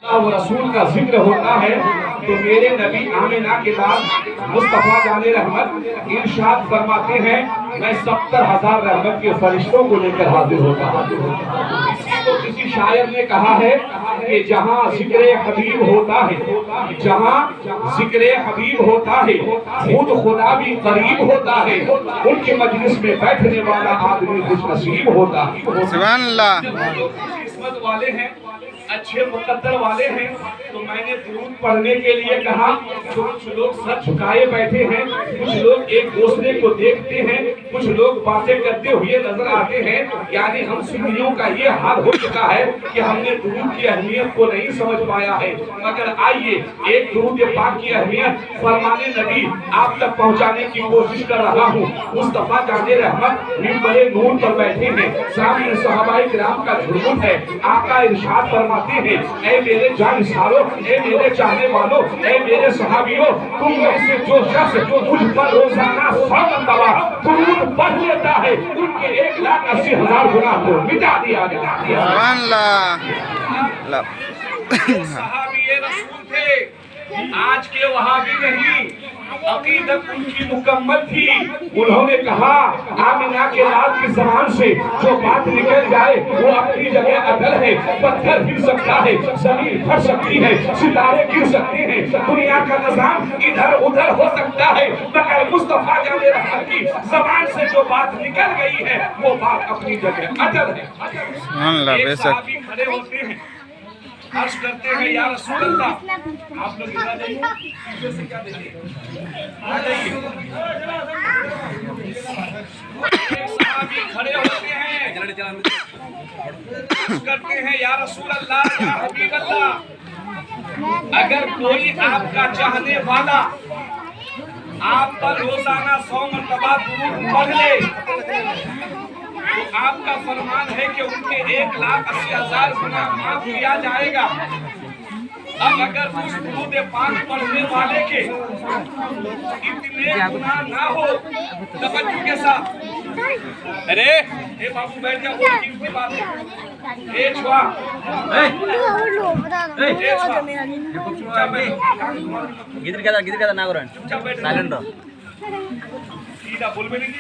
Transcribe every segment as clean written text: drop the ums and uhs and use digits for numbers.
और रसूल का जिक्र होता है तो मेरे नबी आमिना के बाद मुस्तफा जाने रहमत इरशाद फरमाते हैं मैं 70,000 रहमत के फरिश्तों को लेकर हाजिर होता हूँ। इसी को किसी शायर ने कहा है कि जहाँ जिक्र हबीब होता है, जहाँ जिक्र हबीब होता है, खुद खुदा भी करीब होता है, उनके मजलिस में बैठने वाला आदमी खुशनसीब होता है। सुभान अल्लाह। किस्मत वाले हैं, अच्छे मुकद्दर वाले हैं। तो मैंने दुरूद पढ़ने के लिए कहा तो कुछ लोग सर झुकाए बैठे हैं, कुछ लोग एक दूसरे को देखते हैं, कुछ लोग बातें करते हुए नजर आते हैं। यानी हम सुन्नियों का ये हाल हो चुका है कि हमने दुरूद की अहमियत को नहीं समझ पाया है। मगर आइए एक दुरूद पाक की अहमियत फरमाने नबी आप तक पहुंचाने की कोशिश कर रहा हूँ। मुस्तफा जाने रहमत मिंबरे नूर पर बैठे हैं, सामने सहाबाए किराम का झुरमुट है। आका इरशाद फरमाते हैं ऐ मेरे जानिसारों, ऐ मेरे चाहने वालों, ऐ मेरे सहाबियों, तुम में से जो शख्स मुझ पर रोजाना 100 मरतबा दुरूद पढ़ लेता है उनके 1,80,000 गुनाह को मिटा दिया गया। सुभान अल्लाह। सहाबी रसूल थे, आज के वहाबी नहीं। अकीदत उनकी मुकम्मल थी। उन्होंने कहा आमिना के लाल की ज़बान से जो बात निकल जाए वो अपनी जगह अटल है। पत्थर गिर सकता है, जमीन फट सकती है, सितारे गिर सकते हैं, दुनिया का निजाम इधर उधर हो सकता है, मगर मुस्तफा जाने रहमत की ज़बान से जो बात निकल गई है वो बात अपनी जगह अटल है। सुभान अल्लाह। बेशक खड़े होते हैं, अर्ज करते हैं या रसूल अल्लाह। आप लोग इधर जाइए, पीछे से क्या देखिए, आ जाइए। एक सहाबी खड़े होते हैं, अर्ज करते हैं या रसूल अल्लाह, या हबीब अल्लाह, अगर कोई आपका चाहने वाला आप पर रोजाना 100 मरतबा दुरूद पढ़ ले तो आपका फरमान है कि उनके 1,80,000 गुनाह माफ किया जाएगा। अब अगर उस दुरूद पाक पढ़ने वाले के इतने गुनाह ना हो, तवज्जो के साथ, अरे ए बाबू बैठ जाओ, की बात है ए छुआ गिदर क्या ना करें साइलेंट रहो सीधा बोल में नहीं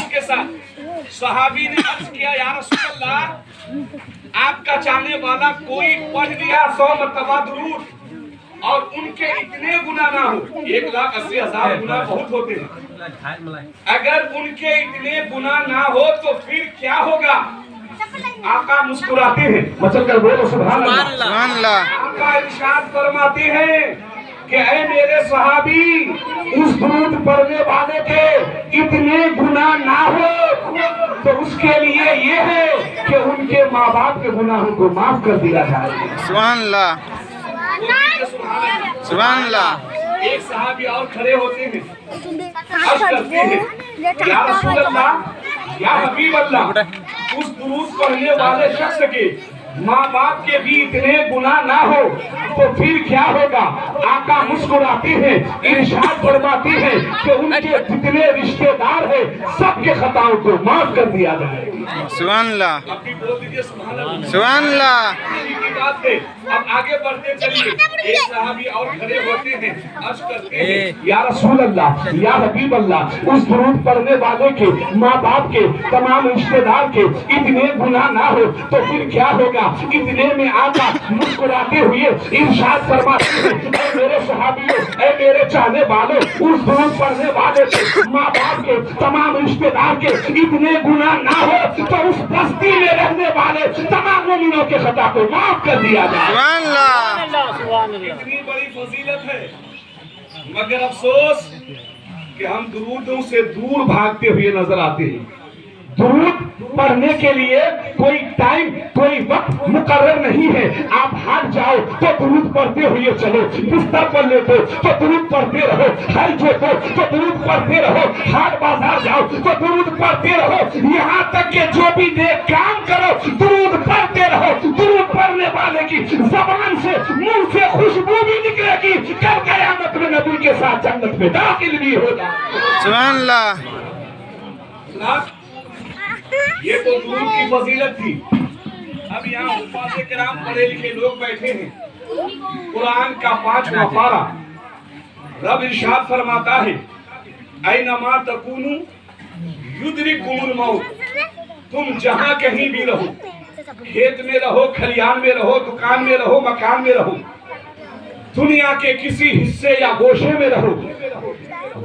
के साथ सहाबी ने अर्ज किया या रसूल अल्लाह, आपका चाहने वाला कोई पढ़ लिया 100 मरतबा दुरूद और उनके इतने गुनाह ना हो, 1,80,000 गुनाह बहुत होते हैं, अगर उनके इतने गुनाह ना हो तो फिर क्या होगा? आका मुस्कुराते हैं, मचल कर बोलो सुभान अल्लाह। सुभान अल्लाह। आका इरशाद फरमाते हैं कि ऐ मेरे सहाबी, उस दुरूद पढ़ने वाले के इतने गुनाह ना हो तो उसके लिए ये है कि उनके माँ बाप के गुनाहों को माफ कर दिया जाए। सुभान अल्लाह। सुभान अल्लाह। एक सहाबी और खड़े होते हैं, अर्ज करते हैं या रसूल अल्लाह, या हबीब अल्लाह, उस दुरूद पढ़ने वाले शख्स के माँ बाप के भी इतने गुनाह ना हो तो फिर क्या होगा? आका मुस्कुराते हैं, इरशाद फरमाते हैं कि उनके जितने रिश्तेदार हैं सबके खताओं को माफ कर दिया जाए। सुभान अल्लाह। अपनी बोल दीजिए सुभान अल्लाह। सुभान अल्लाह। की बात है। अब आगे बढ़ते चलिए, एक सहाबी और खड़े होते हैं, अर्ज करते हैं या रसूल अल्लाह, या हबीब अल्लाह, उस दुरूद पढ़ने वाले के माँ बाप के तमाम रिश्तेदार के इतने गुनाह ना हो तो फिर क्या होगा? इतने में आका मुस्कुराते हुए इरशाद फरमाते हैं ऐ मेरे सहाबियों, ऐ मेरे चाहने वालों, उस दुरूद पढ़ने वाले के माँ बाप के तमाम रिश्तेदार के इतने गुनाह ना हो तो उस बस्ती में रहने वाले तमाम मोमिनों के खता को माफ कर दिया जाए। सुभान अल्लाह। इतनी बड़ी फजीलत है, मगर अफसोस कि हम दुरूदों से दूर भागते हुए नजर आते हैं। दुरूद पढ़ने के लिए कोई टाइम, कोई वक्त मुकर्रर नहीं है। आप हाथ जाओ तो दुरूद पढ़ते हुए चलो, बिस्तर पर लेटो तो दुरूद पढ़ते रहो, हल जोतो तो दुरूद पढ़ते रहो, हाट बाजार जाओ तो दुरूद पढ़ते रहो, यहाँ तक के जो भी नेक काम करो दुरूद पढ़ते रहो। दुरूद पढ़ने वाले की जबान से, मुंह से खुशबू भी निकलेगी, कल कयामत में नबी के साथ जन्नत में दाखिल भी होगा। सुभान अल्लाह। ये तो दुरूद की फजीलत थी। अब यहाँ उस्ताद किराम पढ़े लिखे लोग बैठे हैं। कुरान का 5वां पारा रब इरशाद फरमाता है, ऐनमा तकूनु युद्रिकुमुल मौत। तुम जहां कहीं भी रहो, खेत में रहो, खलियान में रहो, दुकान में रहो, मकान में रहो, दुनिया के किसी हिस्से या गोशे में रहो,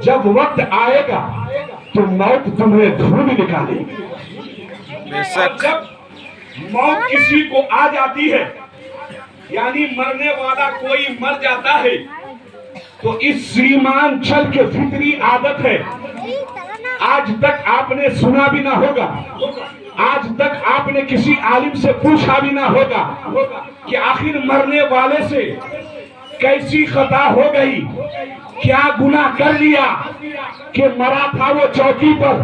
जब वक्त आएगा तो मौत तुम्हें ढूंढ निकालेगी। और जब मौत किसी को आ जाती है, यानी मरने वाला कोई मर जाता है, तो इस सीमांचल के फितरी आदत है, आज तक आपने सुना भी ना होगा, आज तक आपने किसी आलिम से पूछा भी ना होगा कि आखिर मरने वाले से कैसी खता हो गई, क्या गुनाह कर लिया कि मरा था वो चौकी पर,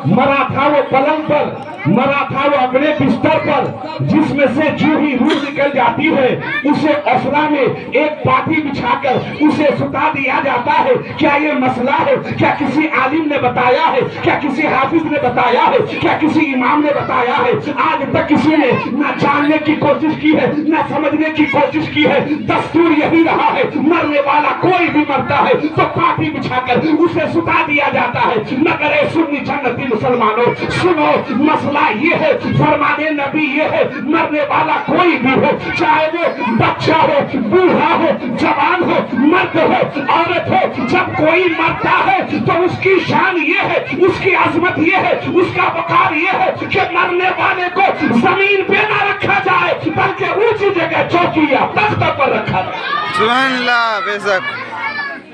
मरा था वो पलंग पर, मरा था वो अपने बिस्तर पर, जिसमें से जो ही रूह निकल जाती है उसे असरा में एक पाटी बिछाकर उसे सुता दिया जाता है। क्या ये मसला है? क्या किसी आलिम ने बताया है? क्या किसी हाफिज ने बताया है? क्या किसी इमाम ने बताया है? आज तक किसी ने ना जानने की कोशिश की है, ना समझने की कोशिश की है। दस्तूर यही रहा है, मरने वाला कोई भी मरता है तो पाटी बिछाकर उसे सुता दिया जाता है। मगर सुन्नी जन्नती मुसलमानों सुनो, मसला ये है, फरमाने नबी ये है, मरने वाला कोई भी हो, चाहे वो बच्चा हो, बूढ़ा हो, जवान हो, मर्द हो, औरत हो, जब कोई मरता है तो उसकी शान ये है, उसकी अजमत ये है, उसका वकार ये है कि मरने वाले को जमीन पे ना रखा जाए बल्कि ऊंची जगह चौकी या तख्त पर रखा जाए। सुभान अल्लाह, बेशक।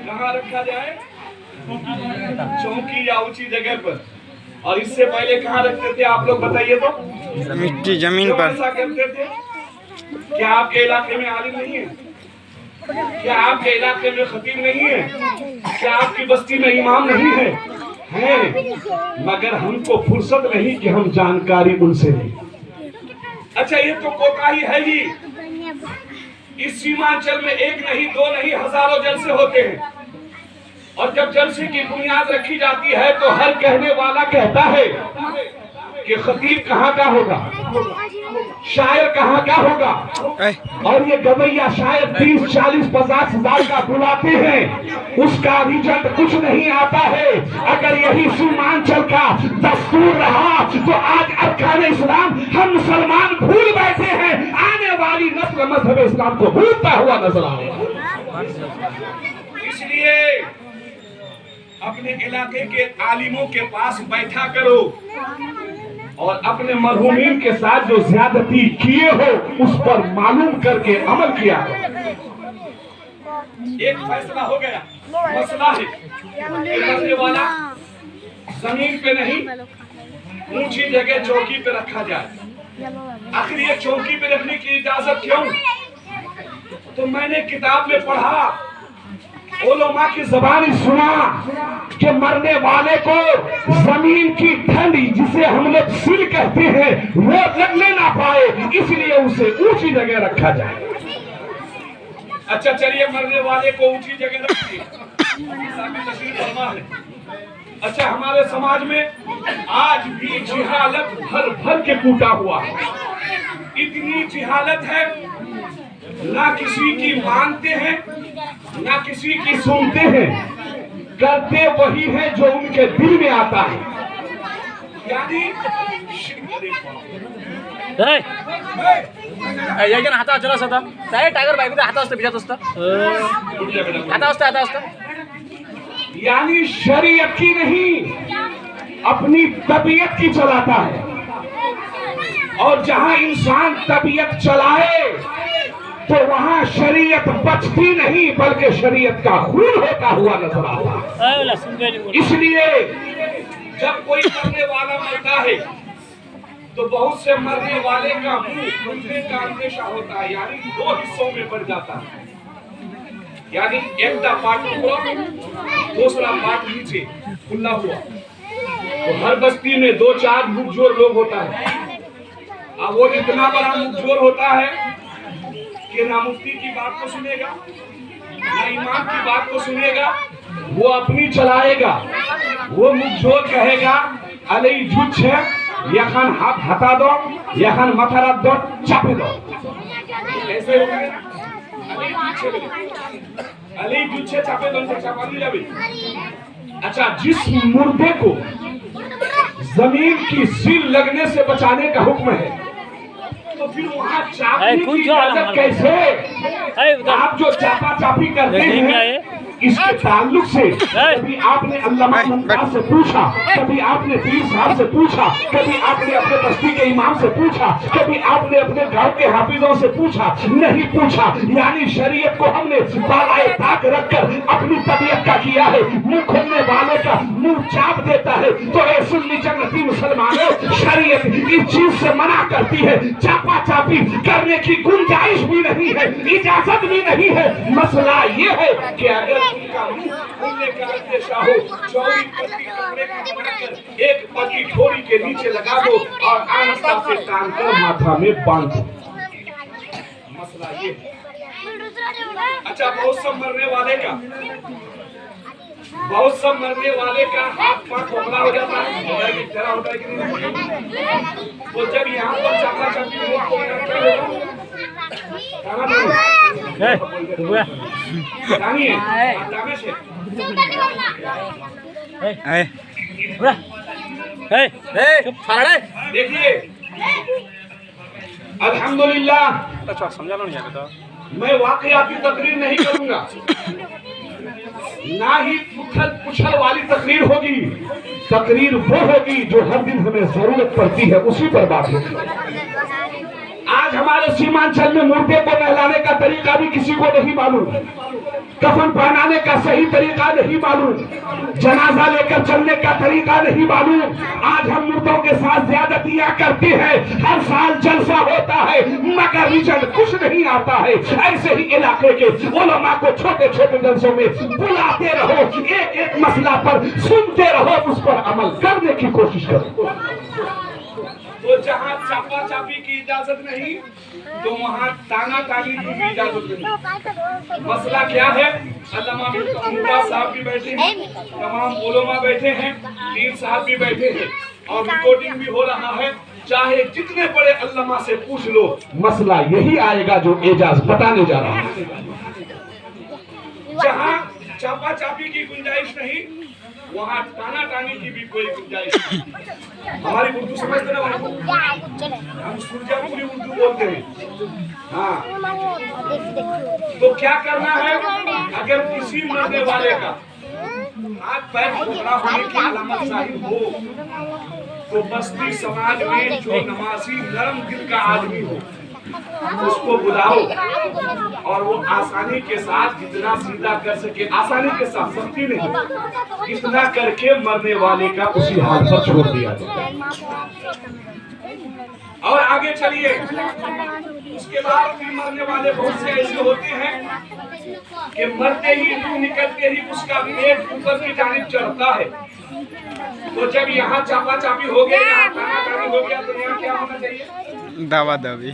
कहाँ रखा जाए? चौकी या ऊंची जगह पर। और इससे पहले कहाँ रखते थे आप लोग बताइए तो? मिट्टी जमीन पर। ऐसा करते थे? क्या आपके इलाके में आलिम नहीं है? क्या आपके इलाके में खतीब नहीं है? क्या आपकी बस्ती में इमाम नहीं है? हैं, मगर हमको फुर्सत नहीं कि हम जानकारी उनसे लें। अच्छा, ये तो कोताही है ही। इस सीमांचल में एक नहीं, दो नहीं, हजारों जलसे होते हैं। और जब जलसे की बुनियाद रखी जाती है तो हर कहने वाला कहता है कि खतीब कहाँ का होगा, शायर कहाँ का होगा। और ये गवैया शायर 30, 40, 50 हजार का बुलाते हैं, उसका रिजल्ट कुछ नहीं आता है। अगर यही सीमांचल का दस्तूर रहा तो आज अरकान इस्लाम हम मुसलमान भूल बैठे हैं, आने वाली नस्ल मजहब इस्लाम को भूलता हुआ नजर आएगा। इसलिए अपने इलाके के आलिमों के पास बैठा करो और अपने मरहूमीन के साथ जो ज्यादती किए हो उस पर मालूम करके अमल किया करो। एक फैसला हो गया, मसला है मरने वाला जमीन पे नहीं, ऊंची जगह चौकी पे रखा जाए। आखिर ये चौकी पे रखने की इजाजत क्यों? तो मैंने किताब में पढ़ा, उलमा की ज़बानी सुना कि मरने वाले को जमीन की ठंड, जिसे हम लोग सिल कहते हैं, वो लगने ना पाए, इसलिए उसे ऊंची जगह रखा जाए। अच्छा चलिए, मरने वाले को ऊंची जगह रखिए। अच्छा, हमारे समाज में आज भी जिहालत भर भर के कूटा हुआ है। इतनी जिहालत है, ना किसी की मानते हैं ना किसी की सुनते हैं, करते वही है जो उनके दिल में आता है। यानी हाता चला होता टायगर बाईक हाता असतं बिजात असतं हाता असतं यानी शरीयत की नहीं, अपनी तबीयत की चलाता है। और जहां इंसान तबीयत चलाए तो वहां शरीयत बचती नहीं बल्कि शरीयत का खून होता हुआ नजर आता है। इसलिए जब कोई मरने वाला मरता है तो बहुत से मरने वाले का मुंह खुलने का अंदेशा होता है, यानी दो हिस्सों में बढ़ जाता है। यानी एक का पार्ट ऊपर, दूसरा पार्ट नीचे खुला हुआ। तो हर बस्ती में 2-4 मुखजोर लोग होता है। अब वो इतना बड़ा मुखजोर होता है कि ना मुफ्ती की बात को सुनेगा ना इमाम की बात को सुनेगा, वो अपनी चलाएगा। वो मुखजोर कहेगा अलई झूठ है, এখন হাত হাতা দাও, এখন মাথার হাত দাও, চাপে দাও। ऐसे हो गए अली पीछे चापे दो, चापा नहीं जावे। अच्छा, जिस मुर्दे को जमीन की सील लगने से बचाने का हुक्म है, तो फिर वहाँ चापने की इजाजत कैसे? आप जो चापा चापी करते हैं, इसके ताल्लुक से कभी आपने अल्लामा मुमताज से पूछा, कभी आपने पीर साहब से पूछा, कभी आपने अपने बस्ती के इमाम से पूछा, कभी आपने अपने गांव के हाफिजों से पूछा? नहीं पूछा। यानी शरीयत को हमने बालाए ताक रखकर अपनी तबीयत का किया है। मुंह खोलने वाले का मुंह चाप देता है। तो ऐ सुन्नी जन्नती मुसलमानों, शरीयत इस चीज से मना करती है। चापा चापी करने की गुंजाइश भी नहीं है, इजाजत भी नहीं है। मसला ये है कि अगर उनका मुंह खोलने का अंदेशा हो, चौड़ी पट्टी कपड़े का बनाकर एक पट्टी ठोड़ी के नीचे लगा दो और आस्था से टांग कर माथा में बांध दो। मसला ये है। अच्छा, बहुत सब मरने वाले का हाथ पांव खोखला हो जाता है, जरा होता है कि नहीं? तो जब यहाँ पर चापा चापी हो तो क्या होगा? देखिए, अल्हम्दुलिल्लाह, समझा लो नहीं आता। मैं वाकयाती तकरीर नहीं करूंगा, ना ही उछल पुछल वाली तकरीर होगी। तकरीर वो होगी जो हर दिन हमें जरूरत पड़ती है, उसी पर बात होगी। आज हमारे सीमांचल में मुर्दे को नहलाने का तरीका भी किसी को नहीं मालूम, कफन पहनाने का सही तरीका नहीं मालूम, जनाजा लेकर चलने का तरीका नहीं मालूम। आज हम मुर्दों के साथ ज्यादतियां करते हैं। हर साल जलसा होता है मगर रिजल्ट कुछ नहीं आता है। ऐसे ही इलाके के उलमा को छोटे छोटे जलसों में बुलाते रहो, एक एक मसला पर सुनते रहो, उस पर अमल करने की कोशिश करो। तो जहाँ चापा चापी की इजाजत नहीं, तो वहाँ ताना तानी की भी इजाजत नहीं। मसला क्या है? अल्लामा मुमताज साहब भी बैठे हैं, तमाम उलमा बैठे हैं, पीर साहब भी बैठे हैं और रिकॉर्डिंग भी हो रहा है। चाहे जितने बड़े अल्लामा से पूछ लो, मसला यही आएगा जो एजाज बताने जा रहा है। जहाँ चापा चापी की गुंजाइश नहीं, वहाँ ताना तानी की भी कोई गुंजाइश नहीं। हमारी उर्दू समझते ना, हम सुरजापुरी उर्दू बोलते हैं। हाँ, तो क्या करना है? अगर किसी मरने वाले का हाथ पैर टुकड़ा होने की अलामत जाहिर हो, तो बस्ती समाज में जो नमाजी नरम दिल का आदमी हो, उसको बुलाओ और वो आसानी के साथ जितना सीधा कर सके, आसानी के साथ, सख्ती नहीं, इतना करके मरने वाले का उसी हाल पर छोड़ दिया जाए। और आगे चलिए, उसके बाद भी मरने वाले बहुत से ऐसे होते हैं कि मरते ही रूह निकलते ही उसका पेट ऊपर की जानिब चढ़ता है। तो जब यहाँ चापा चापी हो गया, यहाँ खाना खानी हो गया, तो यहाँ क्या होना चाहिए? दावा दावी।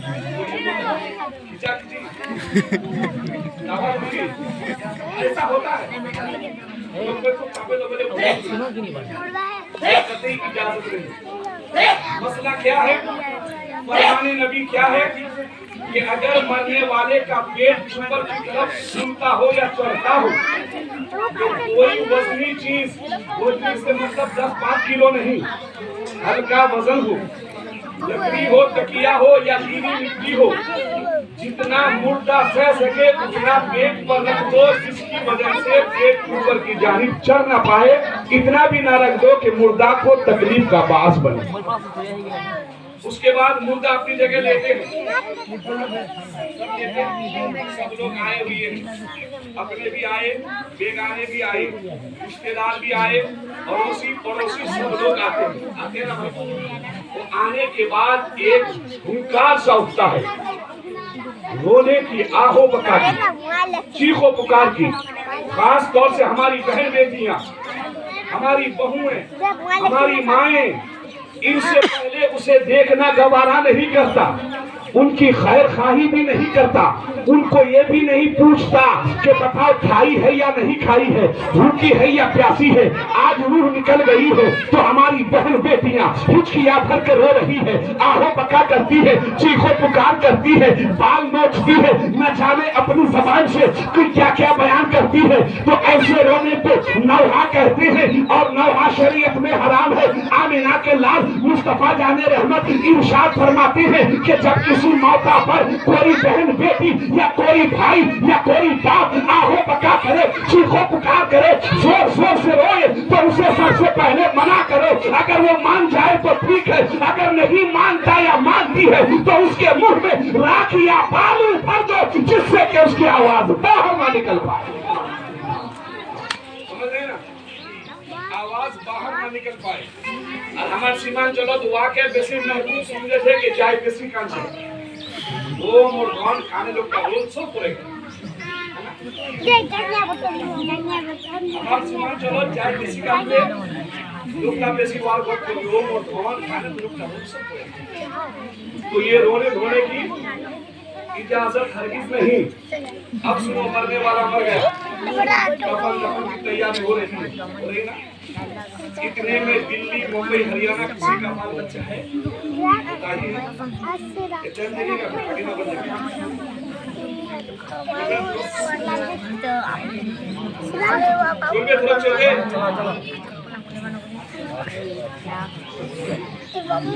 ऐसा होता है। इजाजत नहीं। मसला क्या है? फरमाने नबी क्या है कि अगर मरने वाले का पेट ऊपर की तरफ झूमता हो या चढ़ता हो, तो कोई वजनी चीज, वजनी से मतलब 10-5 किलो नहीं, हल्का वजन हो, लकड़ी हो, तकिया हो या गीली मिट्टी हो, जितना मुर्दा सह सके उतना पेट पर रख दो, जिसकी वजह से पेट ऊपर की जानिब चढ़ ना पाए। इतना भी ना रख दो कि मुर्दा को तकलीफ का बास बने। उसके बाद मुर्दा अपनी जगह लेते हैं। सब लोग आए हुए हैं, अपने भी आए, बेगाने भी आए, रिश्तेदार भी आए, अड़ोसी पड़ोसी सब लोग आते हैं ना। वो आने के बाद एक हुंकार सा उठता है, रोने की, आहो बका की, चीखो पुकार की। खास तौर से हमारी बहन बेटियां, हमारी बहुएं, हमारी माएं, इनसे पहले उसे देखना गवारा नहीं करता। उनकी खैर खाही भी नहीं करता, उनको ये भी नहीं पूछता कि बताओ खाई है या नहीं खाई है, भूखी है या प्यासी है, आज रूह निकल गई है। तो हमारी बहन बेटियां हिचकिया भर के रो रही है, आहो बका करती है, चीखो पुकार करती है, बाल नोचती है, न जाने अपनी जबान से क्या क्या बयान करती है। तो ऐसे रोने को नौहा कहते हैं और नौहा शरीयत में हराम है। आमिना के लाल मुस्तफा जाने रहमत इरशाद फरमाते हैं कि जब किसी मौका पर कोई बहन बेटी या कोई भाई या कोई बाप आहो बका करे, चीखो पुकार करे, जोर जोर से रोए, तो उसे सबसे पहले मना करो। अगर वो मान जाए तो ठीक है, अगर नहीं मानता या मानती है तो उसके मुंह में राख या बालू भर दो, जिससे कि उसकी आवाज बाहर ना निकल पाए। समझ रहे ना, आवाज बाहर ना निकल पाए। और हमारे सीमान चलो तो वाकई बेसी महबूब समझे थे कि चाय बेसी कान से वो मुर्गान खाने लोग का रोल सब पड़ेगा। हमारे सीमान चलो चाय बेसी कान से लोग का बेसी वार बहुत को वो मुर्गान खाने लोग का रोल सब पड़ेगा। तो ये रोने धोने की इजाजत हरगिज नहीं। अब सुनो, मरने वाला मर गया, कफन की तैयारी हो रही ना। इतने में दिल्ली मुंबई हरियाणा किसी का बाल बच्चा है बताइए, चल देगा कठिना बन जाएगा।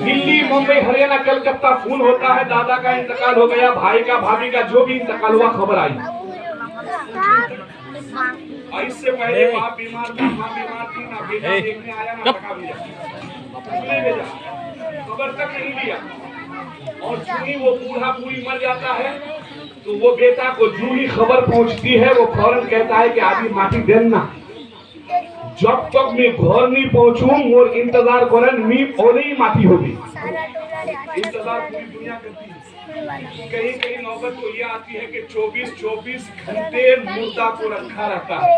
दिल्ली मुंबई हरियाणा कलकत्ता फोन होता है, दादा का इंतकाल हो गया, भाई का भाभी का जो भी इंतकाल हुआ खबर आई। इससे पहले बाप बीमार था, माँ बीमार थी, ना बेटा देखने आया ना टका भेजा, खबर तक नहीं लिया। और जूं ही वो बूढ़ा बूढ़ी मर जाता है तो वो बेटा को जूं ही खबर पहुंचती है वो फौरन कहता है कि आदमी माटी देना, जब तक मैं घर नहीं पहुंचूं मोर इंतजार करन मी और ही माटी होगी। इंतजार पूरी दुनिया करती है। कहीं कहीं नौबत तो ये आती है कि 24 घंटे मुर्दा को रखा रहता है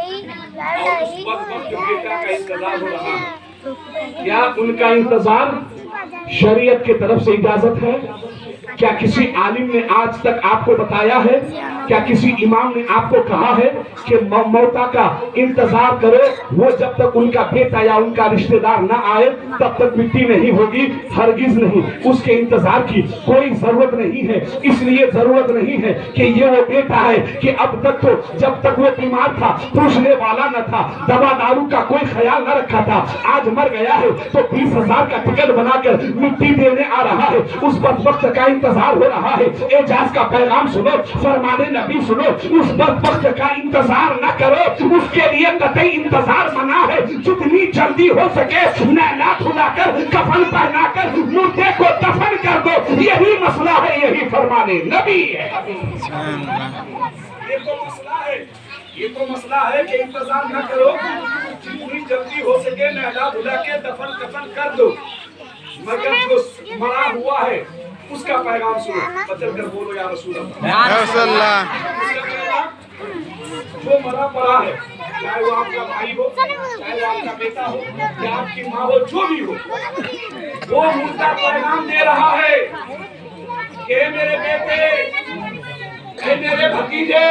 और उस वक्त बेटा का इंतजार हो रहा है। क्या उनका इंतजार शरीयत की तरफ से इजाजत है? क्या किसी आलिम ने आज तक आपको बताया है? क्या किसी इमाम ने आपको कहा है कि मौता का इंतजार करो, वो जब तक उनका बेटा या उनका रिश्तेदार न आए तब तक मिट्टी नहीं होगी? हरगिज नहीं, उसके इंतजार की कोई जरूरत नहीं है। इसलिए जरूरत नहीं है कि ये वो बेटा है कि अब तक तो जब तक वो बीमार था पूछने वाला न था, दवा दारू का कोई ख्याल न रखा था, आज मर गया है तो 20,000 का टिकट बनाकर मिट्टी देने आ रहा है। उस बदबख्त का इंतजार हो रहा है। एजाज का पैगाम सुनो, फरमाने नबी सुनो, उस बदबख्त का इंतजार न करो, उसके लिए कतई इंतजार मना है। जितनी जल्दी हो सके नैला खुलाकर कफन पहनाकर मुर्दे को दफन कर दो, यही मसला है, यही फरमाने नबी है। ये तो मसला है कि इंतजार न करो, जितनी जल्दी हो सके नहला धुला के दफन कफन कर दो। मगर जो मरा हुआ है उसका पैगाम सुनो, बचल कर बोलो या रसूल अल्लाह। जो मरा पड़ा है, चाहे वो आपका भाई हो, चाहे वो आपका बेटा हो, या आपकी माँ हो, जो भी हो, वो मुर्दा पैगाम दे रहा है कि मेरे बेटे, ए मेरे भतीजे,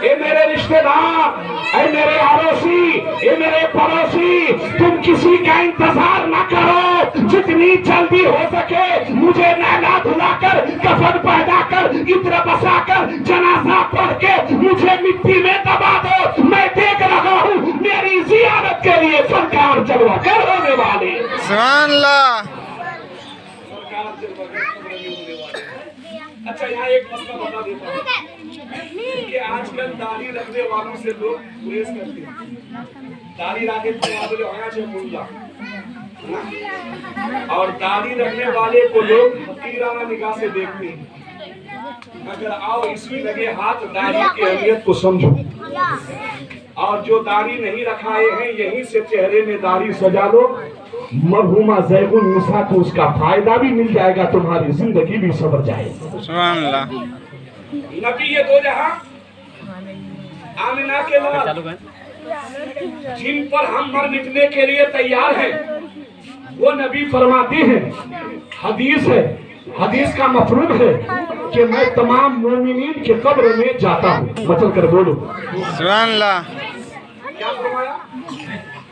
ए मेरे रिश्तेदार, ए मेरे अड़ोसी, ए मेरे पड़ोसी, तुम किसी का इंतजार न करो, जितनी जल्दी हो सके मुझे नहला धुलाकर कफन पहनाकर इत्र बसाकर जनाजा पढ़ के मुझे मिट्टी में दबा दो। मैं देख रहा हूँ मेरी जियारत के लिए सरकार जलवा कर होने वाली। सुभान अल्लाह। अच्छा, यहाँ एक मसला बता देता हूँ कि आजकल दाढ़ी रखने वालों से लोग गुरेज करते हैं। दाढ़ी रखे मुल्ला और दाढ़ी रखने वाले को लोग फकीराना निगाह से देखते हैं। अगर आओ इसमें लगे हाथ, दाढ़ी की अहमियत को समझो। और जो दाढ़ी नहीं रखाए हैं यहीं से चेहरे में दाढ़ी सजा लो, मरहुमा ज़ैगुल निसा को उसका फायदा भी मिल जाएगा, तुम्हारी जिंदगी भी सवर जाएगी। सुभान अल्लाह। नबी ये दो जहां आमिना के लाल जिन पर हम मर मिटने के लिए तैयार हैं, वो नबी फरमाते हैं, हदीस है حدیث کا مفہوم ہے کہ میں تمام مومنین کے قبر میں جاتا ہوں. مچل کر بولو سبحان اللہ. کیا فرمایا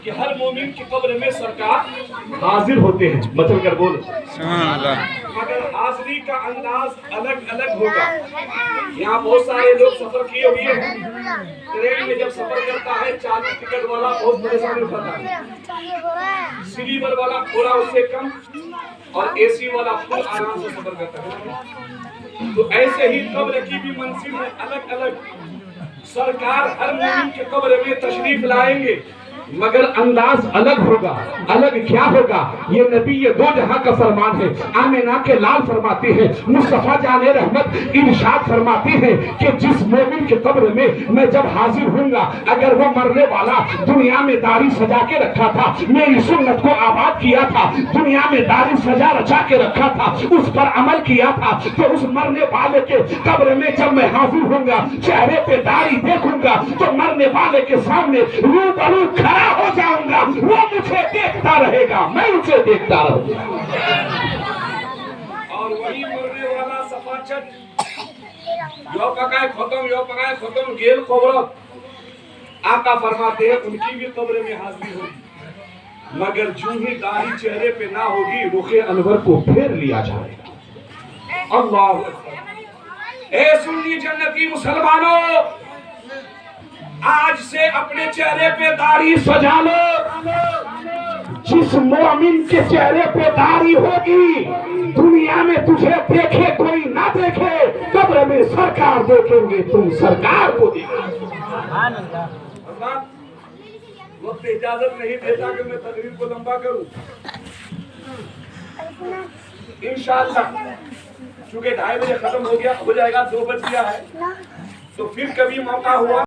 کہ ہر مومن کی قبر میں سرکار حاضر ہوتے ہیں. مچل کر بولو سبحان اللہ. مگر حاضری کا انداز الگ الگ ہوگا. یہاں بہت سارے لوگ سفر کیے ہوئے ہیں. ٹرین میں جب سفر کرتا ہے چالو ٹکٹ والا بہت پریشانی اٹھاتا ہے, سلیپر والا تھوڑا اس سے کم اور اے سی والا فل آرام سے سفر کرتا ہے. تو ایسے ہی قبر کی بھی منزل ہے الگ الگ. سرکار ہر مومن کے قبر میں تشریف لائیں گے مگر انداز الگ ہوگا. الگ کیا ہوگا؟ یہ نبی یہ دو جہاں کا فرمان ہے. آمینہ کے لال فرماتے ہیں, مصطفیٰ جان رحمت ارشاد فرماتے ہیں کہ جس مومن کے قبر میں میں جب حاضر ہوں گا, اگر وہ مرنے والا دنیا میں داڑھی سجا کے رکھا تھا, میری سنت کو آباد کیا تھا, دنیا میں داڑھی سجا رچا کے رکھا تھا, اس پر عمل کیا تھا, تو اس مرنے والے کے قبر میں جب میں حاضر ہوں گا, چہرے پہ داڑھی دیکھوں گا, تو مرنے والے کے سامنے روبرو کھڑا ہو جاؤں گا. وہ مجھے دیکھتا رہے گا, میں اسے دیکھتا رہوں گا. اور وہی مرنے والا سفاچت یو پکائے ختم گیل قبرت. آقا فرماتے ہیں ان کی بھی قبر میں حاضری ہوگی مگر جو ہی داڑھی چہرے پہ نہ ہوگی رخ انور کو پھیر لیا جائے گا. اللہ اے سنی جنتی مسلمانوں, آج سے اپنے چہرے پہ داڑھی سجا لو. جس مومن کے چہرے پہ داڑھی ہوگی, دنیا میں تجھے دیکھے کوئی نہ دیکھے, قبر میں سرکار دیکھیں گے, تم سرکار کو دیکھیں. وقت اجازت نہیں دیتا کہ میں تقریر کو لمبا کروں. انشاءاللہ چونکہ 2:30 بجے ختم ہو جائے گا, 2 بج گیا ہے, تو پھر کبھی موقع ہوا